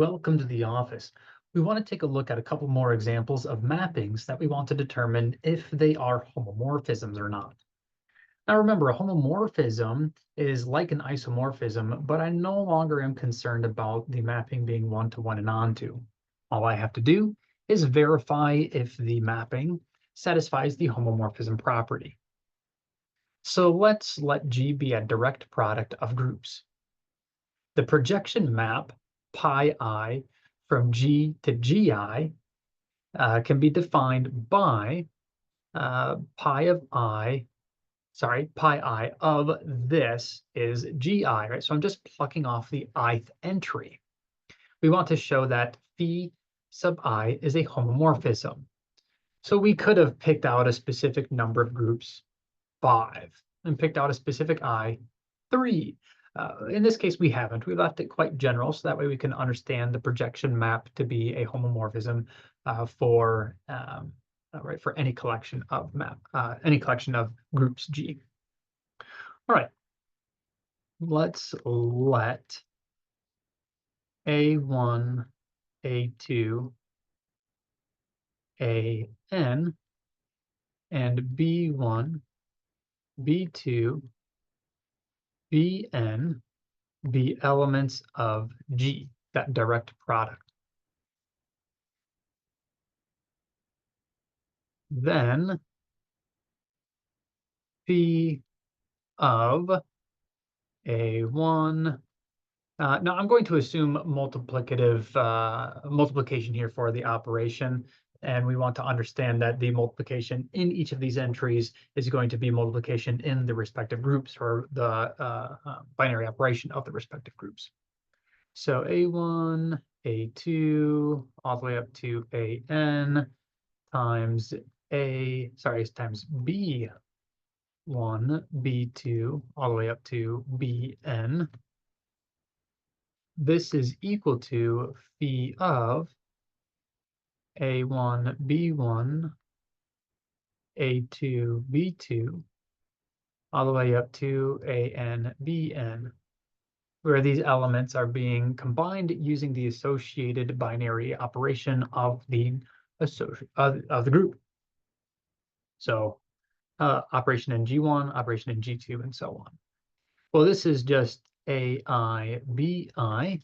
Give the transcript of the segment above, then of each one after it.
Welcome to the office. We want to take a look at a couple more examples of mappings that we want to determine if they are homomorphisms or not. Now remember, a homomorphism is like an isomorphism, but I no longer am concerned about the mapping being one-to-one and onto. All I have to do is verify if the mapping satisfies the homomorphism property. So let's let G be a direct product of groups. The projection map pi I from G to Gi can be defined by pi I of this is Gi, right? So I'm just plucking off the ith entry. We want to show that phi sub I is a homomorphism. So we could have picked out a specific number of groups, 5, and picked out a specific I, 3. In this case, we haven't. We left it quite general, so that way we can understand the projection map to be a homomorphism for any collection of groups G. All right, let's let A1, A2, AN, and B1, B2, Bn be elements of G, that direct product. Then phi of A1. Now I'm going to assume multiplication here for the operation, and we want to understand that the multiplication in each of these entries is going to be multiplication in the respective groups, or the binary operation of the respective groups. So A1, A2, all the way up to AN times times B1, B2, all the way up to Bn. This is equal to phi of A1, B1, A2, B2, all the way up to AN, Bn, where these elements are being combined using the associated binary operation of the group. So operation in G1, operation in G2, and so on. Well, this is just AI, BI.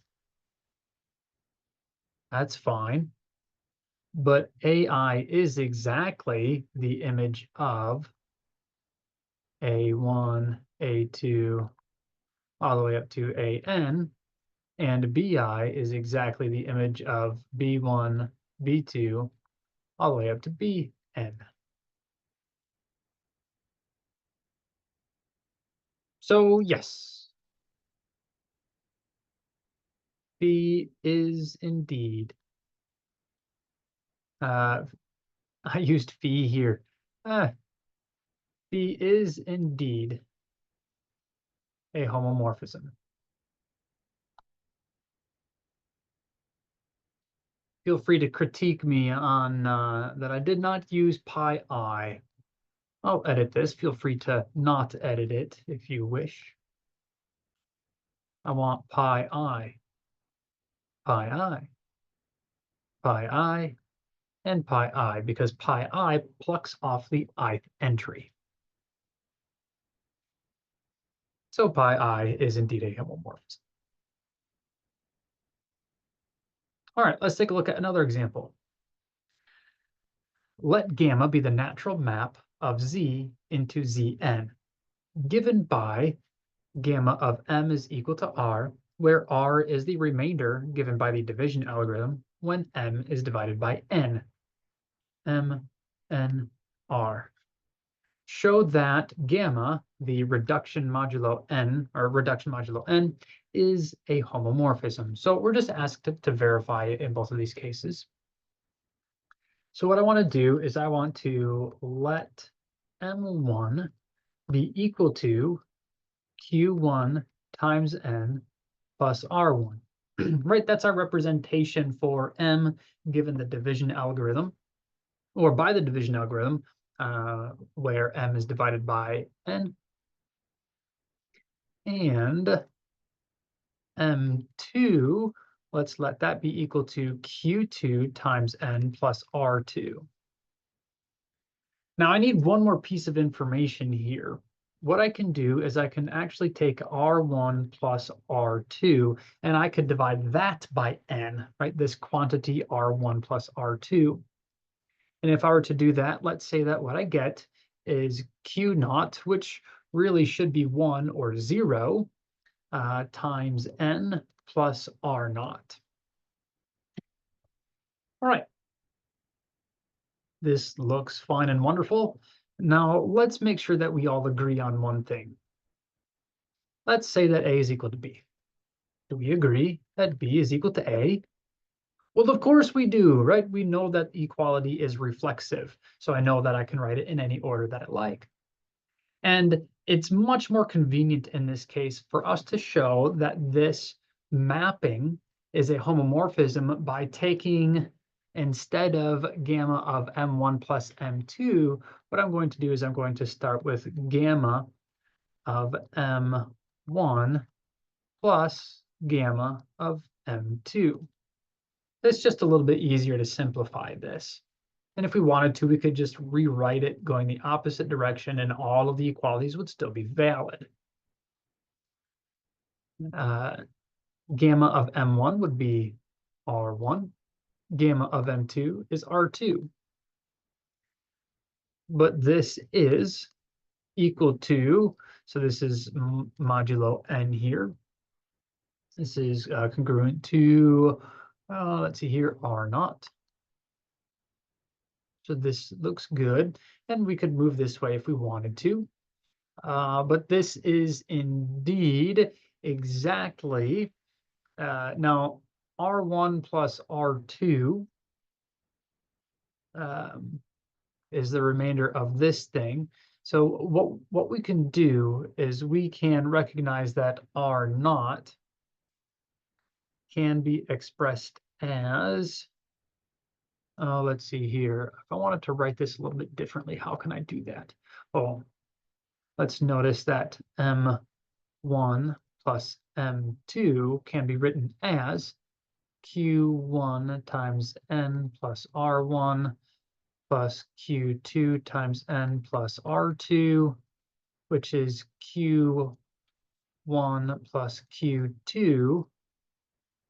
That's fine. But AI is exactly the image of A1, A2, all the way up to AN, and BI is exactly the image of B1, B2, all the way up to Bn. So yes, B is indeed, I used phi here. B is indeed a homomorphism. Feel free to critique me on that I did not use pi I. I'll edit this. Feel free to not edit it if you wish. I want pi I, pi I, pi I, and pi I, because pi I plucks off the ith entry. So pi I is indeed a homomorphism. All right, let's take a look at another example. Let gamma be the natural map of Z into Zn, given by gamma of M is equal to R, where R is the remainder given by the division algorithm when M is divided by N. M, N, R. Show that gamma, the reduction modulo N, or reduction modulo N, is a homomorphism. So we're just asked to verify it in both of these cases. So what I want to do is I want to let M1 be equal to Q1 times N plus R1. Right, that's our representation for M given the division algorithm, or by the division algorithm, where M is divided by N. And M2 let's let that be equal to Q2 times N plus R2. Now I need one more piece of information here. What I can do is I can actually take R1 plus R2, and I could divide that by N, right? This quantity R1 plus R2. And if I were to do that, let's say that what I get is Q naught, which really should be 1 or 0, times N plus R naught. All right. This looks fine and wonderful. Now, let's make sure that we all agree on one thing. Let's say that A is equal to B. Do we agree that B is equal to A? Well, of course we do, right? We know that equality is reflexive, so I know that I can write it in any order that I like. And it's much more convenient in this case for us to show that this mapping is a homomorphism by taking, instead of gamma of M1 plus M2, what I'm going to do is I'm going to start with gamma of M1 plus gamma of M2. It's just a little bit easier to simplify this. And if we wanted to, we could just rewrite it going the opposite direction and all of the equalities would still be valid. Gamma of M1 would be R1. Gamma of M2 is R2. But this is equal to, so this is modulo N here. This is congruent to, let's see here, R naught. So this looks good. And we could move this way if we wanted to. But this is indeed exactly, now R1 plus R2 is the remainder of this thing. So what we can do is we can recognize that R naught can be expressed as, let's see here. If I wanted to write this a little bit differently, how can I do that? Oh, let's notice that M1 plus M2 can be written as Q1 times N plus R1 plus Q2 times N plus R2, which is Q1 plus Q2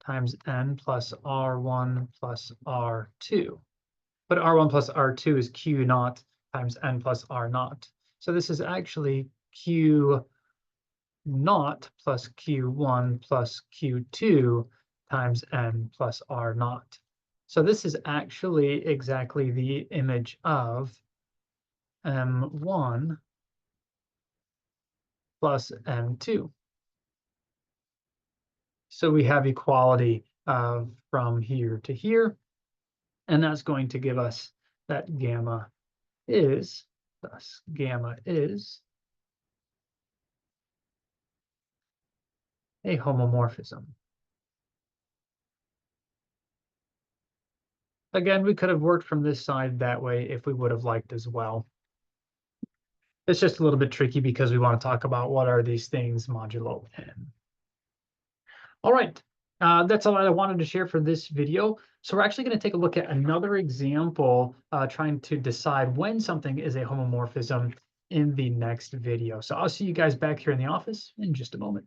times N plus R1 plus R2. But R1 plus R2 is Q naught times N plus R naught. So this is actually Q naught plus Q1 plus Q2 times N plus R naught. So this is actually exactly the image of M1 plus M2. So we have equality from here to here, and that's going to give us that gamma is, thus gamma is a homomorphism. Again, we could have worked from this side that way if we would have liked as well. It's just a little bit tricky because we want to talk about what are these things modulo n. All right, that's all I wanted to share for this video. So we're actually going to take a look at another example trying to decide when something is a homomorphism in the next video. So I'll see you guys back here in the office in just a moment.